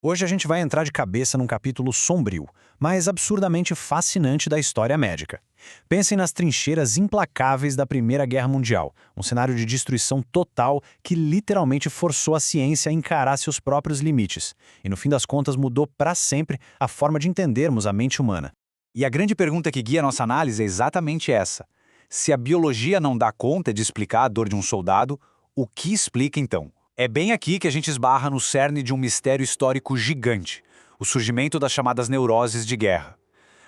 Hoje a gente vai entrar de cabeça num capítulo sombrio, mas absurdamente fascinante da história médica. Pensem nas trincheiras implacáveis da Primeira Guerra Mundial, um cenário de destruição total que literalmente forçou a ciência a encarar seus próprios limites, e no fim das contas mudou para sempre a forma de entendermos a mente humana. E a grande pergunta que guia nossa análise é exatamente essa. Se a biologia não dá conta de explicar a dor de um soldado, o que explica então? É bem aqui que a gente esbarra no cerne de um mistério histórico gigante, o surgimento das chamadas neuroses de guerra.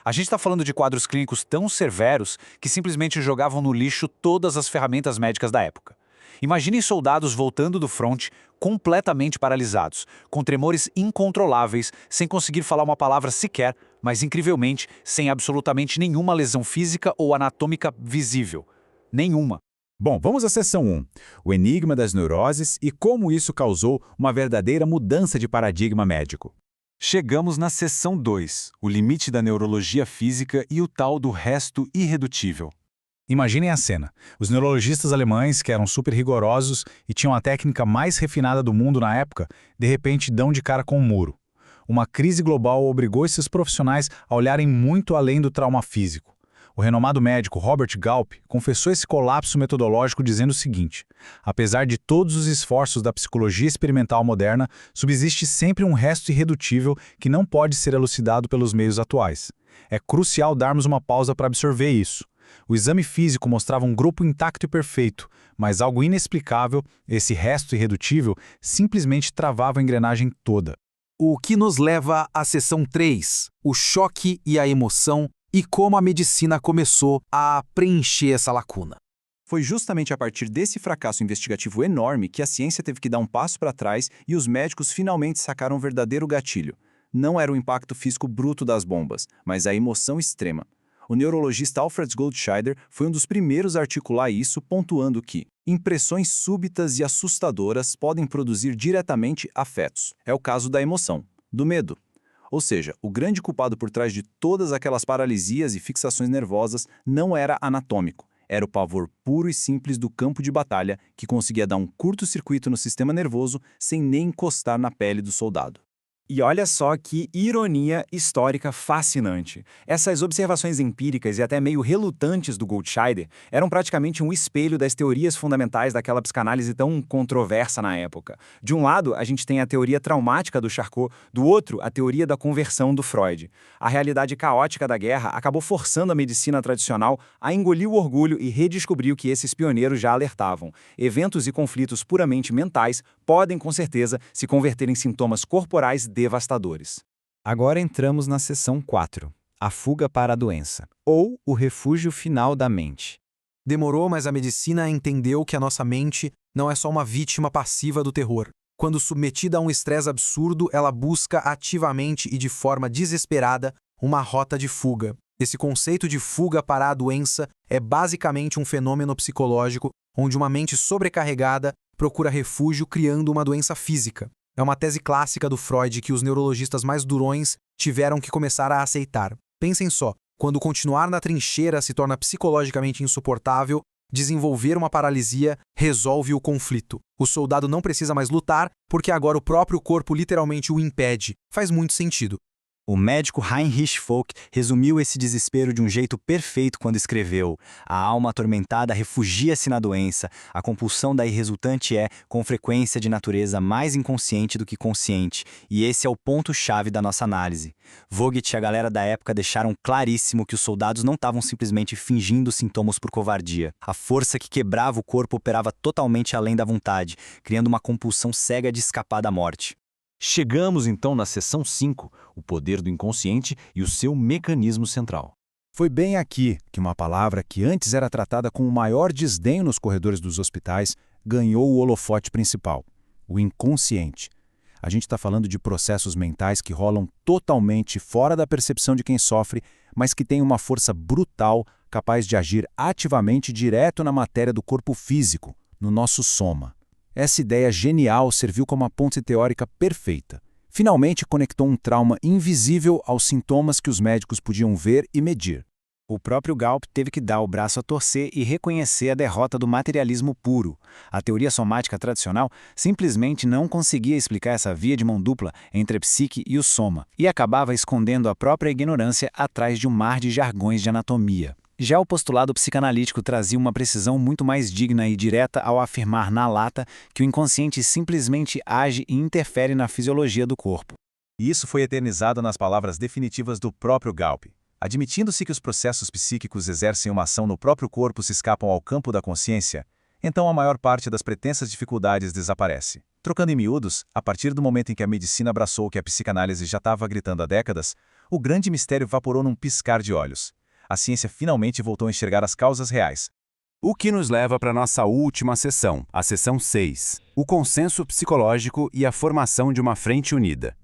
A gente está falando de quadros clínicos tão severos que simplesmente jogavam no lixo todas as ferramentas médicas da época. Imaginem soldados voltando do fronte completamente paralisados, com tremores incontroláveis, sem conseguir falar uma palavra sequer, mas incrivelmente sem absolutamente nenhuma lesão física ou anatômica visível. Nenhuma. Bom, vamos à seção 1, o enigma das neuroses e como isso causou uma verdadeira mudança de paradigma médico. Chegamos na seção 2, o limite da neurologia física e o tal do resto irredutível. Imaginem a cena. Os neurologistas alemães, que eram super rigorosos e tinham a técnica mais refinada do mundo na época, de repente dão de cara com um muro. Uma crise global obrigou esses profissionais a olharem muito além do trauma físico. O renomado médico Robert Galp confessou esse colapso metodológico dizendo o seguinte: apesar de todos os esforços da psicologia experimental moderna, subsiste sempre um resto irredutível que não pode ser elucidado pelos meios atuais. É crucial darmos uma pausa para absorver isso. O exame físico mostrava um grupo intacto e perfeito, mas algo inexplicável, esse resto irredutível, simplesmente travava a engrenagem toda. O que nos leva à seção 3, o choque e a emoção e como a medicina começou a preencher essa lacuna. Foi justamente a partir desse fracasso investigativo enorme que a ciência teve que dar um passo para trás e os médicos finalmente sacaram o verdadeiro gatilho. Não era o impacto físico bruto das bombas, mas a emoção extrema. O neurologista Alfred Goldscheider foi um dos primeiros a articular isso, pontuando que impressões súbitas e assustadoras podem produzir diretamente afetos. É o caso da emoção, do medo. Ou seja, o grande culpado por trás de todas aquelas paralisias e fixações nervosas não era anatômico, era o pavor puro e simples do campo de batalha que conseguia dar um curto-circuito no sistema nervoso sem nem encostar na pele do soldado. E olha só que ironia histórica fascinante. Essas observações empíricas e até meio relutantes do Goldscheider eram praticamente um espelho das teorias fundamentais daquela psicanálise tão controversa na época. De um lado, a gente tem a teoria traumática do Charcot, do outro, a teoria da conversão do Freud. A realidade caótica da guerra acabou forçando a medicina tradicional a engolir o orgulho e redescobrir o que esses pioneiros já alertavam. Eventos e conflitos puramente mentais podem, com certeza, se converter em sintomas corporais devastadores. Agora entramos na seção 4, a fuga para a doença, ou o refúgio final da mente. Demorou, mas a medicina entendeu que a nossa mente não é só uma vítima passiva do terror. Quando submetida a um estresse absurdo, ela busca ativamente e de forma desesperada uma rota de fuga. Esse conceito de fuga para a doença é basicamente um fenômeno psicológico onde uma mente sobrecarregada procura refúgio criando uma doença física. É uma tese clássica do Freud que os neurologistas mais durões tiveram que começar a aceitar. Pensem só, quando continuar na trincheira se torna psicologicamente insuportável, desenvolver uma paralisia resolve o conflito. O soldado não precisa mais lutar porque agora o próprio corpo literalmente o impede. Faz muito sentido. O médico Heinrich Vogt resumiu esse desespero de um jeito perfeito quando escreveu: a alma atormentada refugia-se na doença, a compulsão daí resultante é, com frequência, de natureza mais inconsciente do que consciente, e esse é o ponto-chave da nossa análise. Vogt e a galera da época deixaram claríssimo que os soldados não estavam simplesmente fingindo sintomas por covardia. A força que quebrava o corpo operava totalmente além da vontade, criando uma compulsão cega de escapar da morte. Chegamos então na seção 5, o poder do inconsciente e o seu mecanismo central. Foi bem aqui que uma palavra que antes era tratada com o maior desdém nos corredores dos hospitais ganhou o holofote principal, o inconsciente. A gente está falando de processos mentais que rolam totalmente fora da percepção de quem sofre, mas que têm uma força brutal capaz de agir ativamente direto na matéria do corpo físico, no nosso soma. Essa ideia genial serviu como uma ponte teórica perfeita. Finalmente conectou um trauma invisível aos sintomas que os médicos podiam ver e medir. O próprio Galp teve que dar o braço a torcer e reconhecer a derrota do materialismo puro. A teoria somática tradicional simplesmente não conseguia explicar essa via de mão dupla entre a psique e o soma, e acabava escondendo a própria ignorância atrás de um mar de jargões de anatomia. Já o postulado psicanalítico trazia uma precisão muito mais digna e direta ao afirmar na lata que o inconsciente simplesmente age e interfere na fisiologia do corpo. E isso foi eternizado nas palavras definitivas do próprio Galp. Admitindo-se que os processos psíquicos exercem uma ação no próprio corpo se escapam ao campo da consciência, então a maior parte das pretensas dificuldades desaparece. Trocando em miúdos, a partir do momento em que a medicina abraçou o que a psicanálise já estava gritando há décadas, o grande mistério vaporou num piscar de olhos. A ciência finalmente voltou a enxergar as causas reais. O que nos leva para nossa última sessão, a sessão 6, o consenso psicológico e a formação de uma frente unida.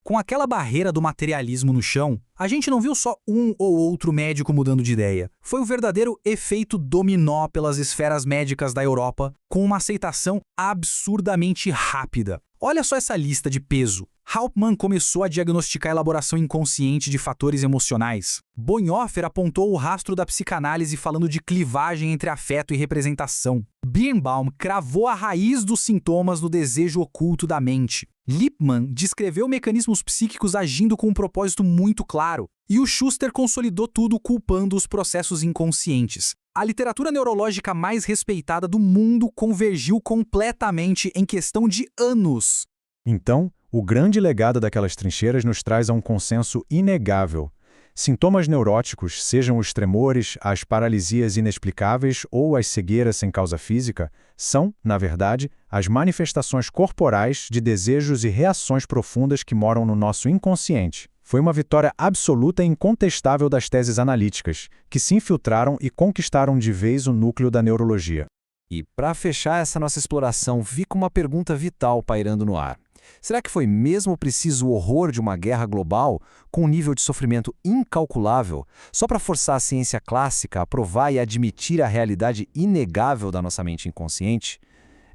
Com aquela barreira do materialismo no chão, a gente não viu só um ou outro médico mudando de ideia. Foi o verdadeiro efeito dominó pelas esferas médicas da Europa, com uma aceitação absurdamente rápida. Olha só essa lista de peso. Hauptmann começou a diagnosticar a elaboração inconsciente de fatores emocionais. Bonhoeffer apontou o rastro da psicanálise falando de clivagem entre afeto e representação. Birnbaum cravou a raiz dos sintomas no desejo oculto da mente. Lippmann descreveu mecanismos psíquicos agindo com um propósito muito claro. E o Schuster consolidou tudo culpando os processos inconscientes. A literatura neurológica mais respeitada do mundo convergiu completamente em questão de anos. Então, o grande legado daquelas trincheiras nos traz a um consenso inegável. Sintomas neuróticos, sejam os tremores, as paralisias inexplicáveis ou as cegueiras sem causa física, são, na verdade, as manifestações corporais de desejos e reações profundas que moram no nosso inconsciente. Foi uma vitória absoluta e incontestável das teses analíticas, que se infiltraram e conquistaram de vez o núcleo da neurologia. E para fechar essa nossa exploração, fica uma pergunta vital pairando no ar. Será que foi mesmo preciso o horror de uma guerra global, com um nível de sofrimento incalculável, só para forçar a ciência clássica a provar e admitir a realidade inegável da nossa mente inconsciente?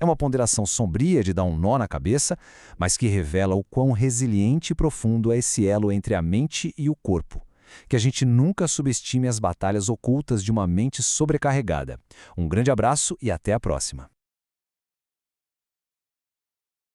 É uma ponderação sombria de dar um nó na cabeça, mas que revela o quão resiliente e profundo é esse elo entre a mente e o corpo. Que a gente nunca subestime as batalhas ocultas de uma mente sobrecarregada. Um grande abraço e até a próxima.